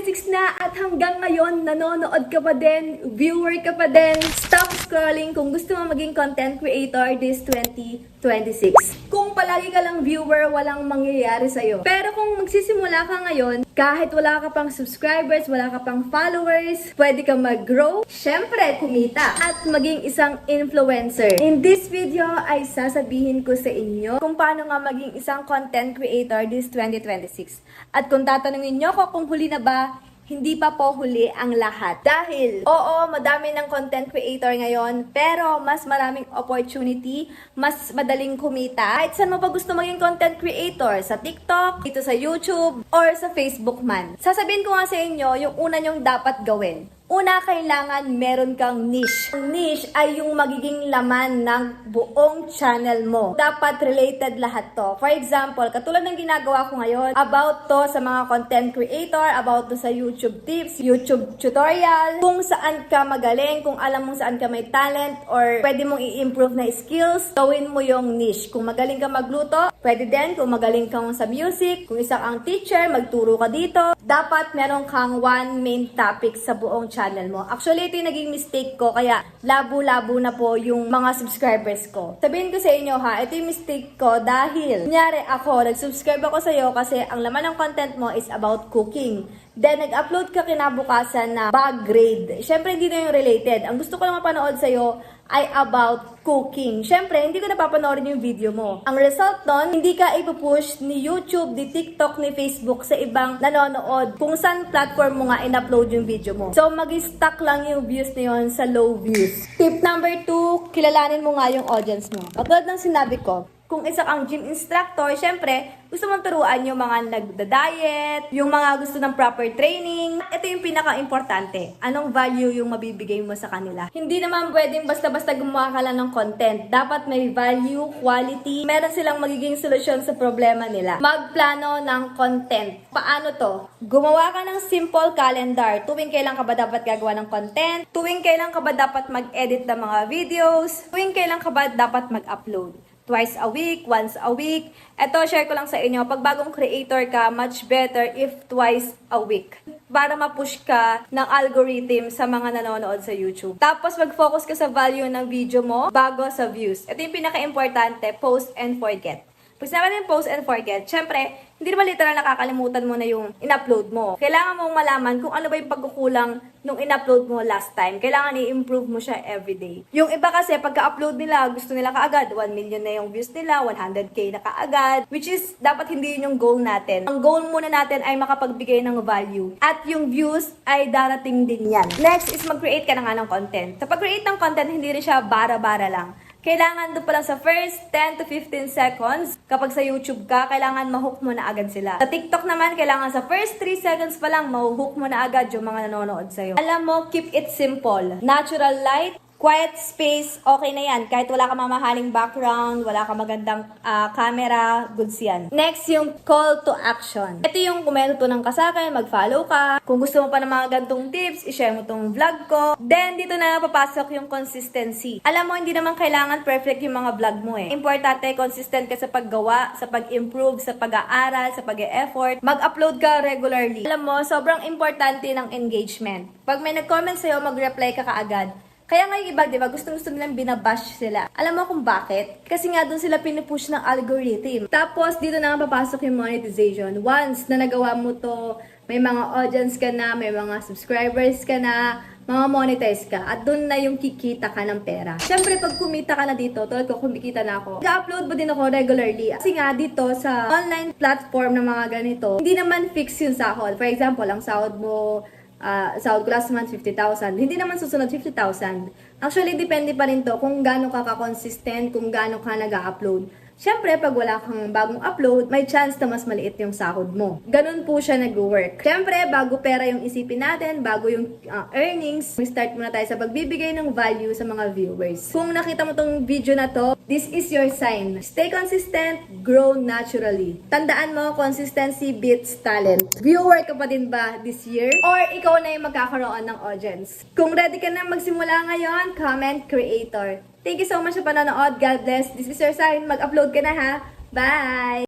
2026 na at hanggang ngayon nanonood ka pa din, viewer ka pa din. Stop scrolling kung gusto mo maging content creator this 2026. Kung palagi ka lang viewer, walang mangyayari sa'yo. Pero kung magsisimula ka ngayon, kahit wala ka pang subscribers, wala ka pang followers, pwede ka mag-grow, syempre kumita, at maging isang influencer. In this video ay sasabihin ko sa inyo kung paano nga maging isang content creator this 2026. At kung tatanungin nyo ko kung huli na ba, hindi pa po huli ang lahat. Dahil, oo, madami ng content creator ngayon, pero mas maraming opportunity, mas madaling kumita. Kahit saan mo pa gusto maging content creator, sa TikTok, dito sa YouTube, or sa Facebook man. Sasabihin ko nga sa inyo, yung una nyong dapat gawin. Una, kailangan meron kang niche. Ang niche ay yung magiging laman ng buong channel mo. Dapat related lahat to. For example, katulad ng ginagawa ko ngayon, about to sa mga content creator, about to sa YouTube tips, YouTube tutorial, kung saan ka magaling, kung alam mo saan ka may talent, or pwede mong i-improve na skills, gawin mo yung niche. Kung magaling ka magluto, pwede din. Kung magaling ka sa music, kung isa kang teacher, magturo ka dito. Dapat meron kang one main topic sa buong channel mo. Actually, ito yung naging mistake ko, kaya labo-labo na po yung mga subscribers ko. Sabihin ko sa inyo ha, ito yung mistake ko dahil, kunyari ako, nag-subscribe ako sa'yo kasi ang laman ng content mo is about cooking. Then, nag-upload ka kinabukasan na bag grade. Siyempre, hindi na yung related. Ang gusto ko lang mapanood sa'yo ay about cooking. Siyempre, hindi ko napapanoorin yung video mo. Ang result nun, hindi ka ipupush ni YouTube, ni TikTok, ni Facebook sa ibang nanonood kung saan platform mo nga in-upload yung video mo. So, mag-stuck lang yung views na yun sa low views. Tip number 2, kilalanin mo nga yung audience mo. Katulad ng sinabi ko, kung isa kang gym instructor, syempre, gusto mong turuan yung mga nagda-diet, yung mga gusto ng proper training. Ito yung pinaka-importante. Anong value yung mabibigay mo sa kanila? Hindi naman pwedeng basta-basta gumawa ka lang ng content. Dapat may value, quality. Meron silang magiging solusyon sa problema nila. Magplano ng content. Paano to? Gumawa ka ng simple calendar. Tuwing kailan ka ba dapat gagawa ng content? Tuwing kailan ka ba dapat mag-edit ng mga videos? Tuwing kailan ka ba dapat mag-upload? Twice a week, once a week. Ito, share ko lang sa inyo. Pag bagong creator ka, much better if twice a week. Para ma-push ka ng algorithm sa mga nanonood sa YouTube. Tapos, mag-focus ka sa value ng video mo bago sa views. Ito yung pinaka-importante, post and forget. Pag sinabi natin post and forget, syempre, hindi naman literal nakakalimutan mo na yung in-upload mo. Kailangan mong malaman kung ano ba yung pagkukulang nung in-upload mo last time. Kailangan i-improve mo siya everyday. Yung iba kasi, pagka-upload nila, gusto nila kaagad. 1 million na yung views nila, 100k na kaagad. Which is, dapat hindi yun yung goal natin. Ang goal muna natin ay makapagbigay ng value. At yung views ay darating din yan. Next is mag-create ka na nga ng content. Sa pag-create ng content, hindi rin siya bara-bara lang. Kailangan doon pa lang sa first 10 to 15 seconds, kapag sa YouTube ka, kailangan ma-hook mo na agad sila. Sa TikTok naman, kailangan sa first 3 seconds pa lang, ma-hook mo na agad yung mga nanonood sa'yo. Alam mo, keep it simple. Natural light, quiet space, okay na yan. Kahit wala ka mamahaling background, wala ka magandang camera, goods yan. Next, yung call to action. Ito yung kung meron to ng kasakin, mag-follow ka. Kung gusto mo pa ng mga gantong tips, i-share mo tong vlog ko. Then, dito na papasok yung consistency. Alam mo, hindi naman kailangan perfect yung mga vlog mo eh. Importante, consistent ka sa paggawa, sa pag-improve, sa pag-aaral, sa pag-e-effort. Mag-upload ka regularly. Alam mo, sobrang importante ng engagement. Pag may nag-comment sa'yo, mag-reply ka kaagad. Kaya nga yung iba, di ba, gusto nilang binabash sila. Alam mo kung bakit? Kasi nga doon sila pinupush ng algorithm. Tapos, dito na nga papasok yung monetization. Once na nagawa mo to, may mga audience ka na, may mga subscribers ka na, mga monetize ka, at doon na yung kikita ka ng pera. Siyempre, pag kumita ka na dito, tulad ko, kumikita na ako, nag-upload ba din ako regularly? Kasi nga, dito sa online platform na mga ganito, hindi naman fix yung sahod. For example, ang sahod mo, sahod ko last month, 50,000. Hindi naman susunod 50,000. Actually, depende pa rin to kung gaano ka ka-consistent, kung gaano ka nag-upload. Siyempre, pag wala kang bagong upload, may chance na mas maliit yung sahod mo. Ganun po siya nag-work. Siyempre, bago pera yung isipin natin, bago yung earnings, start muna tayo sa pagbibigay ng value sa mga viewers. Kung nakita mo tong video na to, this is your sign. Stay consistent, grow naturally. Tandaan mo, consistency beats talent. Viewer ka pa din ba this year? Or ikaw na yung magkakaroon ng audience? Kung ready ka na magsimula ngayon, comment creator. Thank you so much sa panonood. God bless. This is your sign. Mag-upload ka na ha. Bye!